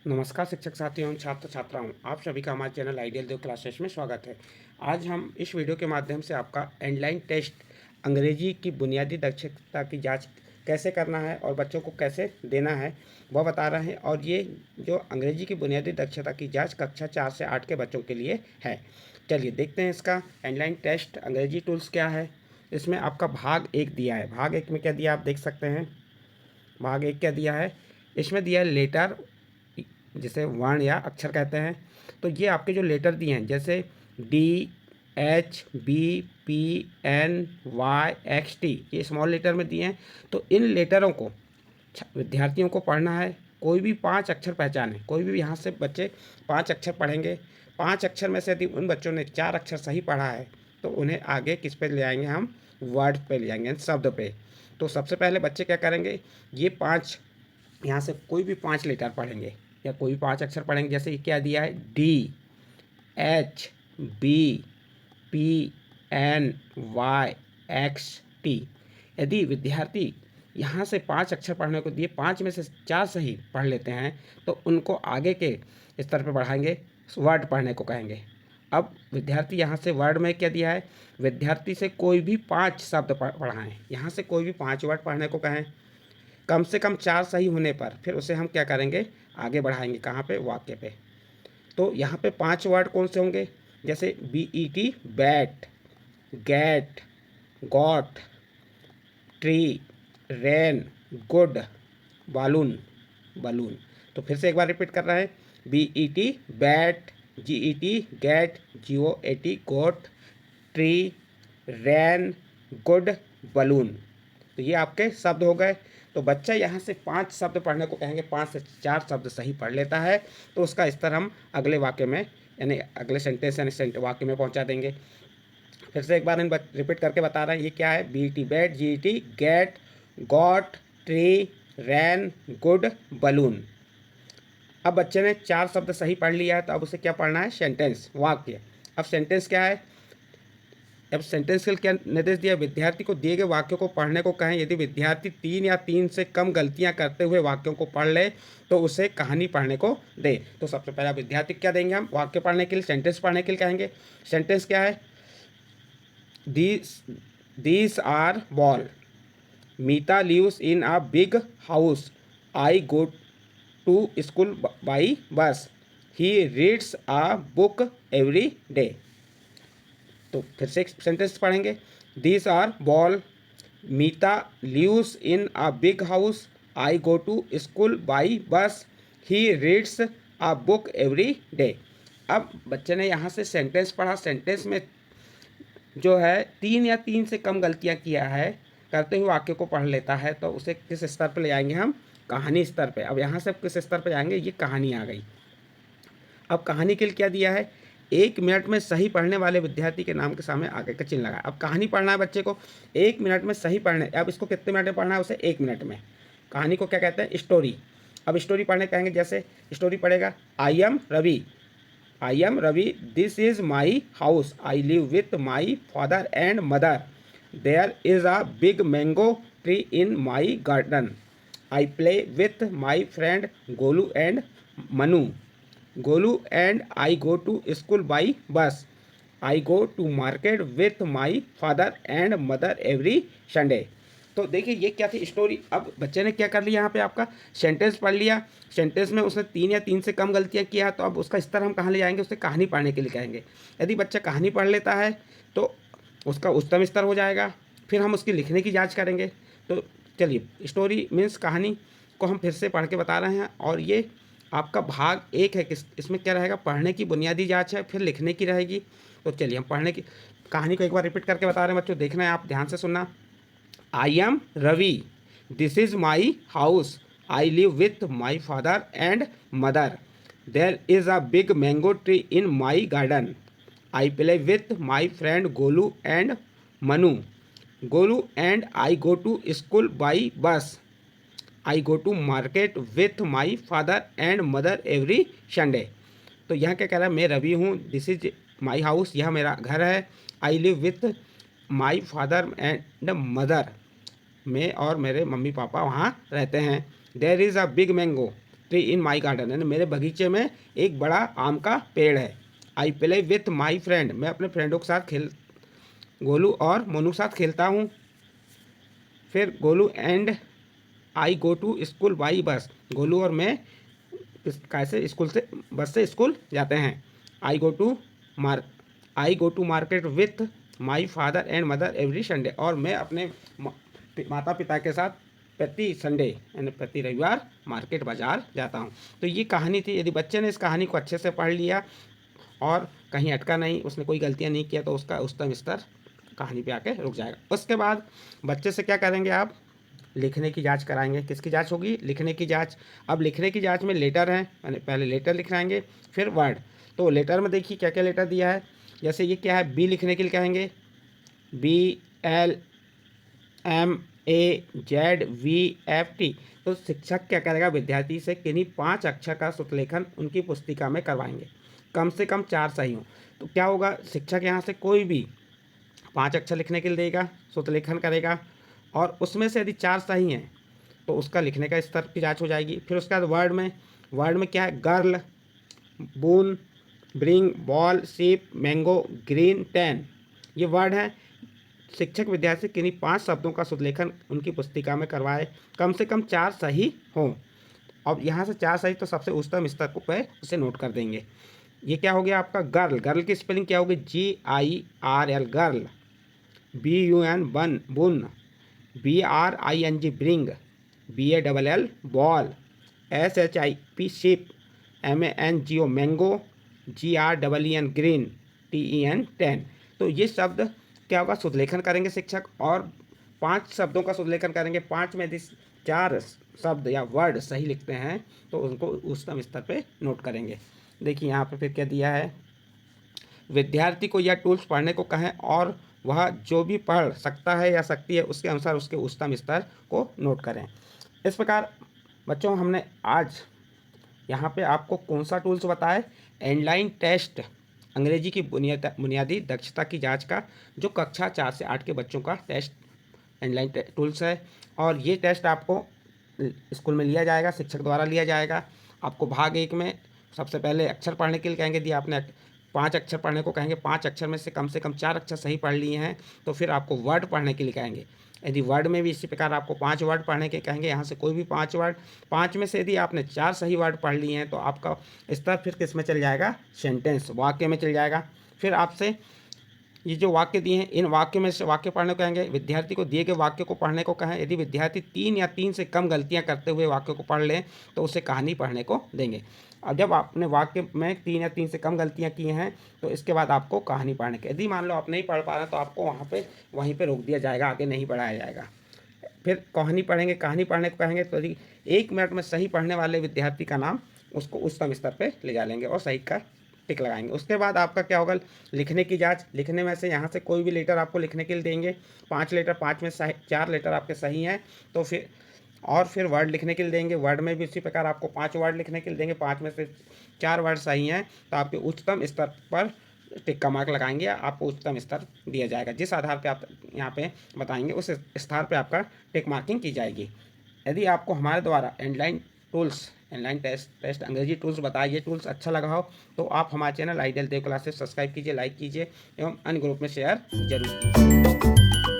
नमस्कार शिक्षक साथियों एवं छात्र छात्राओं, आप सभी का हमारे चैनल आइडियल देव क्लासेस में स्वागत है। आज हम इस वीडियो के माध्यम से आपका ऑनलाइन टेस्ट अंग्रेजी की बुनियादी दक्षता की जांच कैसे करना है और बच्चों को कैसे देना है वह बता रहे हैं। और ये जो अंग्रेजी की बुनियादी दक्षता की जाँच कक्षा 4 से 8 के बच्चों के लिए है। चलिए देखते हैं इसका ऑनलाइन टेस्ट अंग्रेजी टूल्स क्या है। इसमें आपका भाग 1 दिया है। भाग 1 में क्या दिया आप देख सकते हैं। भाग 1 क्या दिया है, इसमें दिया है लेटर, जिसे वर्ण या अक्षर कहते हैं। तो ये आपके जो लेटर दिए हैं जैसे D, H, B, P, N, Y, X, T, ये स्मॉल लेटर में दिए हैं। तो इन लेटरों को विद्यार्थियों को पढ़ना है। कोई भी 5 अक्षर पहचाने, कोई भी यहाँ से बच्चे 5 अक्षर पढ़ेंगे। 5 अक्षर में से यदि उन बच्चों ने 4 अक्षर सही पढ़ा है तो उन्हें आगे किस पे ले आएंगे, हम वर्ड पे ले जाएंगे, शब्द पे। तो सबसे पहले बच्चे क्या करेंगे, ये 5 यहाँ से कोई भी 5 लेटर पढ़ेंगे या कोई भी 5 अक्षर पढ़ेंगे। जैसे क्या दिया है, D, H, B, P, N, Y, X, T. यदि विद्यार्थी यहाँ से 5 अक्षर पढ़ने को दिए, 5 में से 4 सही पढ़ लेते हैं तो उनको आगे के स्तर पर बढ़ाएंगे, वर्ड पढ़ने को कहेंगे। अब विद्यार्थी यहाँ से वर्ड में क्या दिया है, विद्यार्थी से कोई भी 5 शब्द पढ़ाएं। यहाँ से कोई भी 5 वर्ड पढ़ने को कहें। कम से कम 4 सही होने पर फिर उसे हम क्या करेंगे, आगे बढ़ाएंगे कहाँ पे, वाक्य पे। तो यहाँ पे 5 वर्ड कौन से होंगे, जैसे BET bet, gate, got, tree, rain, good, balloon, balloon. तो फिर से एक बार रिपीट कर रहे हैं, BET bat, GET get, GOAT goat, tree, rain, good, balloon. तो ये आपके शब्द हो गए। तो बच्चा यहाँ से 5 शब्द पढ़ने को कहेंगे, 5 से 4 शब्द सही पढ़ लेता है तो उसका स्तर हम अगले वाक्य में यानी अगले सेंटेंस यानी वाक्य में पहुँचा देंगे। फिर से एक बार इन रिपीट करके बता रहे हैं, ये क्या है, BET bat, GET get, got, tree, ran, good, balloon. अब बच्चे ने 4 शब्द सही पढ़ लिया है तो अब उसे क्या पढ़ना है, सेंटेंस, वाक्य। अब सेंटेंस क्या है, अब सेंटेंस के लिए क्या निर्देश दिया, विद्यार्थी को दिए गए वाक्यों को पढ़ने को कहें। यदि विद्यार्थी 3 या 3 से कम गलतियां करते हुए वाक्यों को पढ़ ले तो उसे कहानी पढ़ने को दे। तो सबसे पहला विद्यार्थी क्या देंगे, हम वाक्य पढ़ने के लिए, सेंटेंस पढ़ने के लिए कहेंगे। सेंटेंस क्या है, these are ball, Meeta lives in a big house, I go to school by bus, he reads a book every day. तो फिर से एक सेंटेंस पढ़ेंगे, this are ball, Meeta lives in a big house, I go to school by bus, he reads a book every day. अब बच्चे ने यहाँ से सेंटेंस पढ़ा। सेंटेंस में जो है 3 या 3 से कम गलतियाँ किया है, करते हुए वाक्य को पढ़ लेता है तो उसे किस स्तर पर ले जाएंगे, हम कहानी स्तर पे। अब यहाँ से किस स्तर पे जाएंगे, ये कहानी आ गई। अब कहानी के लिए क्या दिया है, 1 मिनट में सही पढ़ने वाले विद्यार्थी के नाम के सामने आगे का चिन्ह लगाया। अब कहानी पढ़ना है बच्चे को 1 मिनट में सही पढ़ने, अब इसको कितने मिनट में पढ़ना है, उसे 1 मिनट में। कहानी को क्या कहते हैं, स्टोरी। अब स्टोरी पढ़ने कहेंगे, जैसे स्टोरी पढ़ेगा, I am Ravi, I am Ravi, this is my house, I live with my father and mother, there is a big mango tree in my garden, I play with my friend Golu and Manu, Golu and I go to school by bus, I go to market with my father and mother every Sunday. तो देखिए ये क्या थी, story. अब बच्चे ने क्या कर लिया, यहाँ पे आपका सेंटेंस पढ़ लिया। सेंटेंस में उसने 3 या 3 से कम गलतियाँ किया तो अब उसका स्तर हम कहाँ ले जाएंगे, उसे कहानी पढ़ने के लिए कहेंगे। यदि बच्चा कहानी पढ़ लेता है तो उसका उच्चतम स्तर हो जाएगा। फिर हम उसकी लिखने की जाँच करेंगे। तो चलिए, स्टोरी मीन्स कहानी को हम फिर से पढ़ के बता रहे हैं। और ये आपका भाग 1 है, किस इसमें क्या रहेगा, पढ़ने की बुनियादी जांच है, फिर लिखने की रहेगी। तो चलिए हम पढ़ने की कहानी को एक बार रिपीट करके बता रहे हैं बच्चों, देखना है, आप ध्यान से सुनना। I am Ravi, this is my house, I live with my father and mother, there is a big mango tree in my garden, I play with my friend Golu and Manu, Golu and I go to school by bus, I go to market with my father and mother every Sunday. तो यहाँ क्या कह रहा है, मैं रवि हूँ, this is my house, यह मेरा घर है, I live with my father and mother, मैं और मेरे मम्मी पापा वहाँ रहते हैं, there is a big mango, tree in my garden, यानी मेरे बगीचे में एक बड़ा आम का पेड़ है। आई प्ले विथ माई फ्रेंड, मैं अपने फ्रेंडों के साथ गोलू और मोनू के साथ खेलता हूँ। फिर Golu and I go to school by bus, Golu और मैं कैसे स्कूल से बस से स्कूल जाते हैं। I go to market with my father and mother every Sunday, और मैं अपने माता पिता के साथ प्रति संडे यानी प्रति रविवार मार्केट बाज़ार जाता हूँ। तो ये कहानी थी। यदि बच्चे ने इस कहानी को अच्छे से पढ़ लिया और कहीं अटका नहीं, उसने कोई गलतियाँ नहीं किया, तो उसका उच्चतम स्तर कहानी पे आके रुक जाएगा। उसके बाद बच्चे से क्या करेंगे आप, लिखने की जांच कराएंगे। किसकी जांच होगी, लिखने की जांच। अब लिखने की जांच में लेटर हैं, मैंने पहले लेटर लिखाएंगे फिर वर्ड। तो लेटर में देखिए क्या क्या लेटर दिया है। जैसे ये क्या है, बी लिखने के लिए कहेंगे BLMAZVFT। तो शिक्षक क्या करेगा, विद्यार्थी से किन्हीं 5 अक्षर का शुद्धलेखन उनकी पुस्तिका में करवाएंगे, कम से कम 4 सही हों। तो क्या होगा, शिक्षक यहाँ से कोई भी 5 अक्षर लिखने के लिए देगा, शुद्धलेखन करेगा, और उसमें से यदि 4 सही हैं तो उसका लिखने का स्तर की जांच हो जाएगी। फिर उसके बाद वर्ड में क्या है, girl, boon, bring, ball, sheep, mango, green, 10, ये वर्ड हैं। शिक्षक विद्यार्थी किन्हीं 5 शब्दों का शुद्धलेखन उनकी पुस्तिका में करवाए, कम से कम 4 सही हों। अब यहाँ से 4 सही तो सबसे उच्चतम स्तर को पे उसे नोट कर देंगे। ये क्या हो गया आपका गर्ल, गर्ल की स्पेलिंग क्या होगी, GIRL गर्ल, BUN बुन, BRING bring, BALL ball, SHIP ship, MANGO mango, GREEN green, TEN 10। तो ये शब्द क्या होगा, शुद्धलेखन करेंगे शिक्षक, और 5 शब्दों का शुद्धलेखन करेंगे। 5 में यदि 4 शब्द या वर्ड सही लिखते हैं तो उनको उच्चतम स्तर पे नोट करेंगे। देखिए यहाँ पे फिर क्या दिया है, विद्यार्थी को यह टूल्स पढ़ने को कहें और वह जो भी पढ़ सकता है या सकती है उसके अनुसार उसके उच्चतम स्तर को नोट करें। इस प्रकार बच्चों हमने आज यहाँ पे आपको कौन सा टूल्स बताया, एंडलाइन टेस्ट, अंग्रेजी की बुनियादी दक्षता की जांच का, जो कक्षा 4 से 8 के बच्चों का टेस्ट एंडलाइन टूल्स है। और ये टेस्ट आपको स्कूल में लिया जाएगा, शिक्षक द्वारा लिया जाएगा। आपको भाग 1 में सबसे पहले अक्षर पढ़ने के लिए कहेंगे, यदि आपने 5 अक्षर पढ़ने को कहेंगे, 5 अक्षर में से कम 4 अक्षर सही पढ़ लिए हैं तो फिर आपको वर्ड पढ़ने के लिए कहेंगे। यदि वर्ड में भी इसी प्रकार आपको 5 वर्ड पढ़ने के कहेंगे, यहाँ से कोई भी 5 वर्ड, 5 में से यदि आपने 4 सही वर्ड पढ़ लिए हैं तो आपका स्तर फिर किस में चल जाएगा, सेंटेंस, वाक्य में चल जाएगा। फिर आपसे ये जो वाक्य दिए हैं, इन वाक्य में से वाक्य पढ़ने को कहेंगे। विद्यार्थी को दिए गए वाक्य को पढ़ने को कहें, यदि विद्यार्थी 3 या 3 से कम गलतियां करते हुए वाक्य को पढ़ लें तो उसे कहानी पढ़ने को देंगे। अब जब आपने वाक्य में 3 या 3 से कम गलतियां की हैं तो इसके बाद आपको कहानी पढ़ने की, यदि मान लो आप नहीं पढ़ पा रहे हैं तो आपको वहीं पर रोक दिया जाएगा, आगे नहीं पढ़ाया जाएगा। फिर कहानी पढ़ेंगे, कहानी पढ़ने को कहेंगे तो यदि 1 मिनट में सही पढ़ने वाले विद्यार्थी का नाम उसको उच्चतम स्तर पर ले जा लेंगे और सही का टिक लगाएंगे। उसके बाद आपका क्या होगा, लिखने की जांच। लिखने में से यहाँ से कोई भी लेटर आपको लिखने के लिए देंगे, 5 लेटर, 5 में 4 लेटर आपके सही हैं तो फिर वर्ड लिखने के लिए देंगे। वर्ड में भी इसी प्रकार आपको 5 वर्ड लिखने के लिए देंगे, 5 में से 4 वर्ड सही हैं तो आपके उच्चतम स्तर पर टिक का मार्क लगाएंगे, आपको उच्चतम स्तर दिया जाएगा। जिस आधार पर आप यहाँ पे बताएंगे उस स्थान पर आपका टिक मार्किंग की जाएगी। यदि आपको हमारे द्वारा ऑनलाइन टेस्ट अंग्रेजी टूल्स बताइए, ये टूल्स अच्छा लगा हो तो आप हमारे चैनल आइडियल देव क्लासेस सब्सक्राइब कीजिए, लाइक कीजिए एवं अन्य ग्रुप में शेयर जरूर कीजिए।